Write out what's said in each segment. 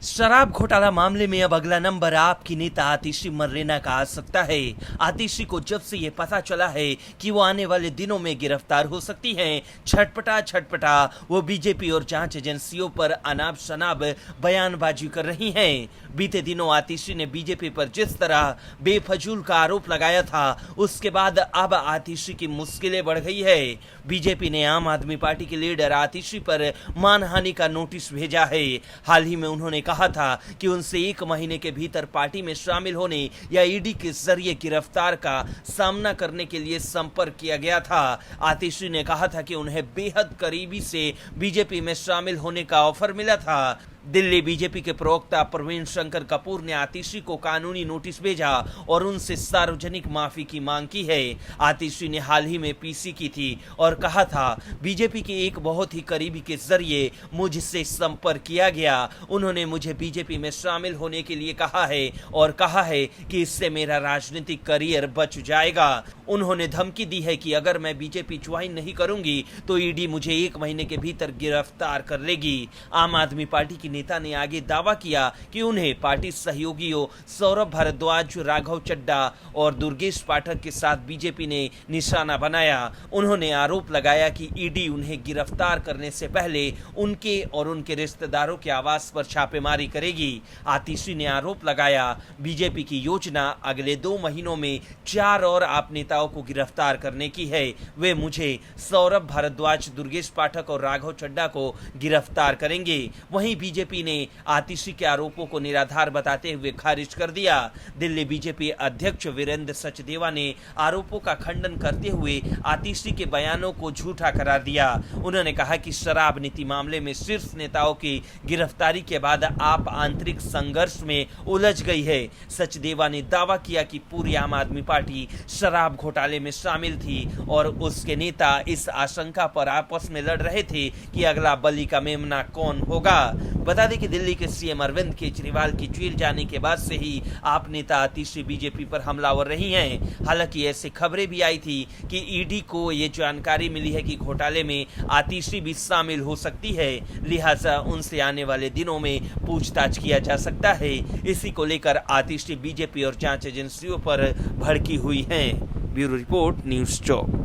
शराब घोटाला मामले में अब अगला नंबर आपकी नेता आतिशी मर्रेना का आ सकता है। आतिशी को जब से ये पता चला है कि वो आने वाले दिनों में गिरफ्तार हो सकती हैं, छटपटा वो बीजेपी और जांच एजेंसियों पर अनाप शनाप बयानबाजी कर रही हैं। बीते दिनों आतिशी ने बीजेपी पर जिस तरह बेफजूल का आरोप लगाया था, उसके बाद अब आतिशी की मुश्किलें बढ़ गई है। बीजेपी ने आम आदमी पार्टी के लीडर आतिशी पर मानहानि का नोटिस भेजा है। हाल ही में उन्होंने कहा था कि उनसे 1 महीने के भीतर पार्टी में शामिल होने या ईडी के जरिए गिरफ्तार का सामना करने के लिए संपर्क किया गया था। आतिशी ने कहा था कि उन्हें बेहद करीबी से बीजेपी में शामिल होने का ऑफर मिला था। दिल्ली बीजेपी के प्रवक्ता प्रवीण शंकर कपूर ने आतिशी को कानूनी नोटिस भेजा और उनसे सार्वजनिक माफी की मांग की है। आतिशी ने हाल ही में पीसी की थी और कहा था, बीजेपी के एक बहुत ही करीबी के जरिए मुझसे संपर्क किया गया। उन्होंने मुझे बीजेपी में शामिल होने के लिए कहा है और कहा है कि इससे मेरा राजनीतिक करियर बच जाएगा। उन्होंने धमकी दी है कि अगर मैं बीजेपी ज्वाइन नहीं करूंगी तो ईडी मुझे 1 महीने के भीतर गिरफ्तार कर लेगी। आम आदमी पार्टी की नेता ने आगे दावा किया कि उन्हें पार्टी सहयोगियों सौरभ भारद्वाज, राघव चड्डा और दुर्गेश पाठक के साथ बीजेपी ने निशाना बनाया। उन्होंने आरोप लगाया कि ईडी उन्हें गिरफ्तार करने से पहले उनके और उनके रिश्तेदारों के आवास पर छापेमारी करेगी। आतिशी ने आरोप लगाया, बीजेपी की योजना अगले 2 महीनों में 4 और आप नेताओं को गिरफ्तार करने की है। वे मुझे, सौरभ भारद्वाज, दुर्गेश पाठक और राघव चड्डा को गिरफ्तार करेंगे। वहीं बीजेपी ने आतिशी के आरोपों को निराधार बताते हुए खारिज कर दिया। दिल्ली बीजेपी अध्यक्ष वीरेंद्र सचदेवा ने आरोपों का खंडन करते हुए आतिशी के बयानों को झूठा करार दिया। उन्होंने कहा कि शराब नीति मामले में शीर्ष नेताओं की गिरफ्तारी के बाद आप आंतरिक संघर्ष में उलझ गई है। सचदेवा ने दावा किया कि पूरी आम आदमी पार्टी शराब घोटाले में शामिल थी और उसके नेता इस आशंका पर आपस में लड़ रहे थे कि अगला बलि का मेमना कौन होगा। बता दें कि दिल्ली के सीएम अरविंद केजरीवाल की जेल जाने के बाद से ही आप नेता आतिशी बीजेपी पर हमलावर रही हैं। हालांकि ऐसी खबरें भी आई थी कि ईडी को ये जानकारी मिली है कि घोटाले में आतिशी भी शामिल हो सकती है, लिहाजा उनसे आने वाले दिनों में पूछताछ किया जा सकता है। इसी को लेकर आतिशी बीजेपी और जांच एजेंसियों पर भड़की हुई हैं। ब्यूरो रिपोर्ट, न्यूज़ चौक।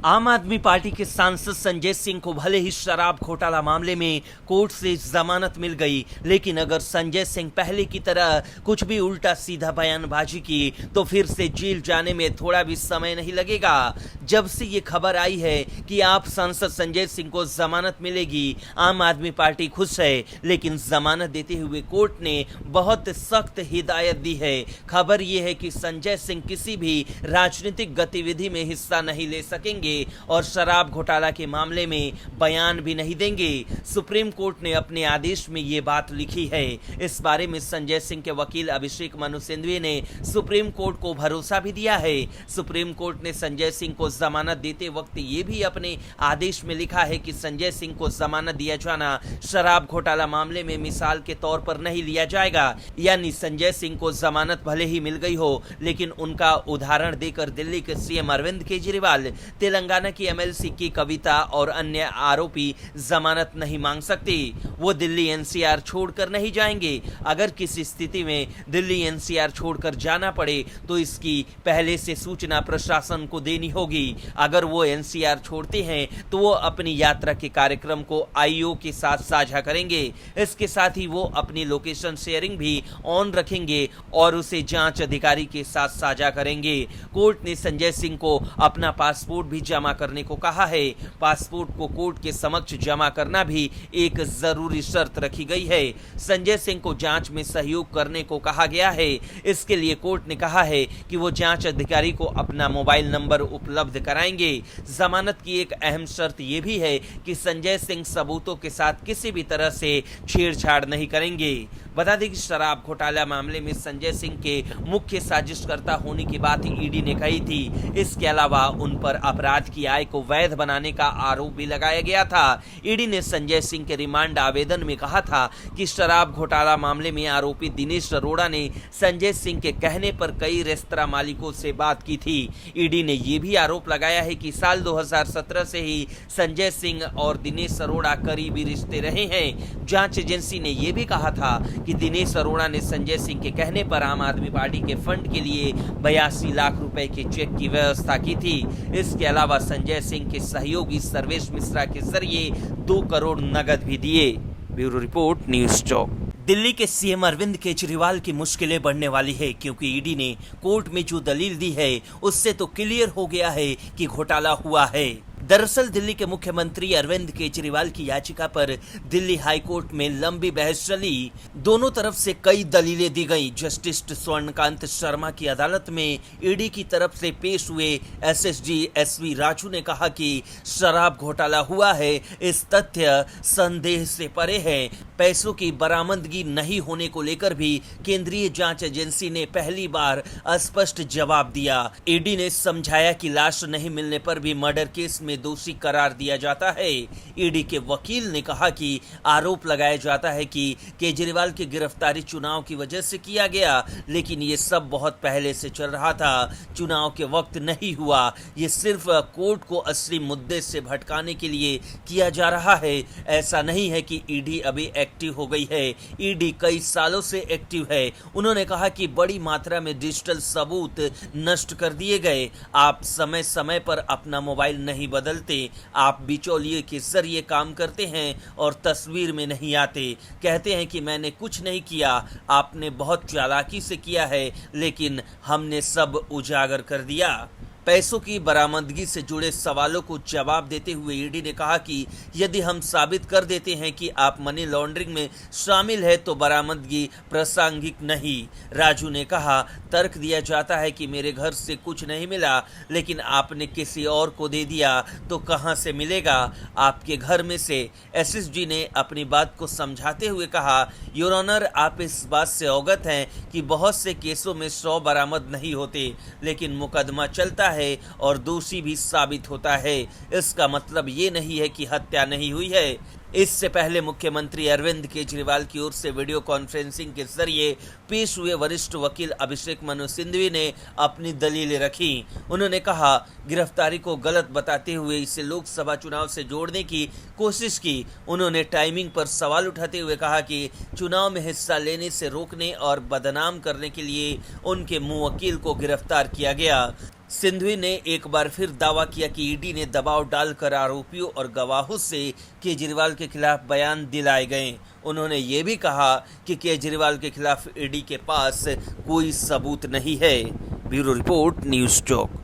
आम आदमी पार्टी के सांसद संजय सिंह को भले ही शराब घोटाला मामले में कोर्ट से जमानत मिल गई, लेकिन अगर संजय सिंह पहले की तरह कुछ भी उल्टा सीधा बयानबाजी की तो फिर से जेल जाने में थोड़ा भी समय नहीं लगेगा। जब से ये खबर आई है कि आप सांसद संजय सिंह को जमानत मिलेगी, आम आदमी पार्टी खुश है, लेकिन जमानत देते हुए कोर्ट ने बहुत सख्त हिदायत दी है। खबर ये है कि संजय सिंह किसी भी राजनीतिक गतिविधि में हिस्सा नहीं ले सकेंगे और शराब घोटाला के मामले में बयान भी नहीं देंगे। सुप्रीम कोर्ट ने अपने आदेश में ये बात लिखी है। इस बारे में संजय सिंह के वकील अभिषेक मनु सिंघवी ने सुप्रीम कोर्ट को भरोसा भी दिया है। सुप्रीम कोर्ट ने संजय सिंह को जमानत देते वक्त ये भी अपने आदेश में लिखा है कि संजय सिंह को जमानत दिया जाना शराब घोटाला मामले में मिसाल के तौर पर नहीं लिया जाएगा। यानी संजय सिंह को जमानत भले ही मिल गई हो, लेकिन उनका उदाहरण देकर दिल्ली के सीएम अरविंद केजरीवाल, तेलंगाना की एमएलसी की कविता और अन्य आरोपी जमानत नहीं मांग सकते। वो दिल्ली एनसीआर छोड़कर नहीं जाएंगे। अगर किसी स्थिति में दिल्ली एनसीआर छोड़कर जाना पड़े तो इसकी पहले से सूचना प्रशासन को देनी होगी। अगर वो एनसीआर छोड़ते हैं तो वो अपनी यात्रा के कार्यक्रम को आईओ के साथ साझा करेंगे। इसके साथ ही वो अपनी लोकेशन शेयरिंग भी ऑन रखेंगे और उसे जांच अधिकारी के साथ साझा करेंगे। कोर्ट ने संजय सिंह को अपना पासपोर्ट भी जमा करने को कहा है। पासपोर्ट को कोर्ट के समक्ष जमा करना भी एक जरूरी शर्त रखी गई है। संजय सिंह को जांच में सहयोग करने को कहा गया है। इसके लिए कोर्ट ने कहा है कि वो जांच अधिकारी को अपना मोबाइल नंबर उपलब्ध कराएंगे। जमानत की एक अहम शर्त यह भी है कि संजय सिंह सबूतों के साथ किसी भी तरह से छेड़छाड़ नहीं करेंगे। बता दें कि शराब घोटाला मामले में संजय सिंह के मुख्य साजिशकर्ता होने की बात ईडी ने कही थी। इसके अलावा उन पर अपराध जात की आय को वैध बनाने का आरोप भी लगाया गया था। ईडी ने संजय सिंह के रिमांड आवेदन में कहा था कि शराब घोटाला मामले में आरोपी दिनेश अरोड़ा ने संजय सिंह के कहने पर कई रेस्तरां मालिकों से बात की थी। ईडी ने यह भी आरोप लगाया है कि साल 2017 से ही संजय सिंह और दिनेश अरोड़ा करीबी रिश्ते रहे हैं। जांच एजेंसी ने यह भी कहा था कि दिनेश अरोड़ा ने संजय सिंह के कहने पर आम आदमी पार्टी के फंड के लिए 82 लाख रुपए के चेक की व्यवस्था की थी। इसके अलावा संजय सिंह के सहयोगी सर्वेश मिश्रा के जरिए 2 करोड़ नगद भी दिए। ब्यूरो रिपोर्ट, न्यूज़ चौक। दिल्ली के सीएम अरविंद केजरीवाल की मुश्किलें बढ़ने वाली है, क्योंकि ईडी ने कोर्ट में जो दलील दी है उससे तो क्लियर हो गया है कि घोटाला हुआ है। दरअसल दिल्ली के मुख्यमंत्री अरविंद केजरीवाल की याचिका पर दिल्ली हाई कोर्ट में लंबी बहस चली। दोनों तरफ से कई दलीलें दी गईं। जस्टिस स्वर्णकांत शर्मा की अदालत में ईडी की तरफ से पेश हुए एसएसजी एसवी राजू ने कहा कि शराब घोटाला हुआ है, इस तथ्य संदेह से परे है। पैसों की बरामदगी नहीं होने को लेकर भी केंद्रीय जांच एजेंसी ने पहली बार स्पष्ट जवाब दिया। ईडी ने समझाया कि लाश नहीं मिलने पर भी मर्डर केस में दोषी करार दिया जाता है। ईडी के वकील ने कहा कि आरोप लगाया जाता है कि केजरीवाल की गिरफ्तारी चुनाव की वजह से किया गया, लेकिन ये सब बहुत पहले से चल रहा था, चुनाव के वक्त नहीं हुआ। ये सिर्फ कोर्ट को असली मुद्दे से भटकाने के लिए किया जा रहा है। ऐसा नहीं है कि ईडी अभी एक्टिव हो गई है, ईडी कई सालों से एक्टिव है। उन्होंने कहा कि बड़ी मात्रा में डिजिटल सबूत नष्ट कर दिए गए। आप समय समय पर अपना मोबाइल नहीं बदलते, आप बिचौलिए के जरिए काम करते हैं और तस्वीर में नहीं आते। कहते हैं कि मैंने कुछ नहीं किया, आपने बहुत चालाकी से किया है, लेकिन हमने सब उजागर कर दिया। पैसों की बरामदगी से जुड़े सवालों को जवाब देते हुए ईडी ने कहा कि यदि हम साबित कर देते हैं कि आप मनी लॉन्ड्रिंग में शामिल है तो बरामदगी प्रासंगिक नहीं। राजू ने कहा, तर्क दिया जाता है कि मेरे घर से कुछ नहीं मिला, लेकिन आपने किसी और को दे दिया तो कहां से मिलेगा? आपके घर में से। एसएसजी ने अपनी बात को समझाते हुए कहा, योर ऑनर, आप इस बात से अवगत हैं कि बहुत से केसों में 100 बरामद नहीं होते, लेकिन मुकदमा चलता है और दोषी भी साबित होता है। इसका मतलब ये नहीं है कि हत्या नहीं हुई है। इससे पहले मुख्यमंत्री अरविंद केजरीवाल की ओर से वीडियो कॉन्फ्रेंसिंग के जरिए पेश हुए वरिष्ठ वकील अभिषेक मनु सिंघवी ने अपनी दलीलें रखी। उन्होंने कहा, गिरफ्तारी को गलत बताते हुए इसे लोकसभा चुनाव से जोड़ने की कोशिश की। उन्होंने टाइमिंग पर सवाल उठाते हुए कहा कि चुनाव में हिस्सा लेने से रोकने और बदनाम करने के लिए उनके मुवक्किल को गिरफ्तार किया गया। सिंघवी ने एक बार फिर दावा किया कि ईडी ने दबाव डालकर आरोपियों और गवाहों से केजरीवाल के खिलाफ बयान दिलाए गए। उन्होंने ये भी कहा कि केजरीवाल के खिलाफ ईडी के पास कोई सबूत नहीं है। ब्यूरो रिपोर्ट, न्यूज़ चौक।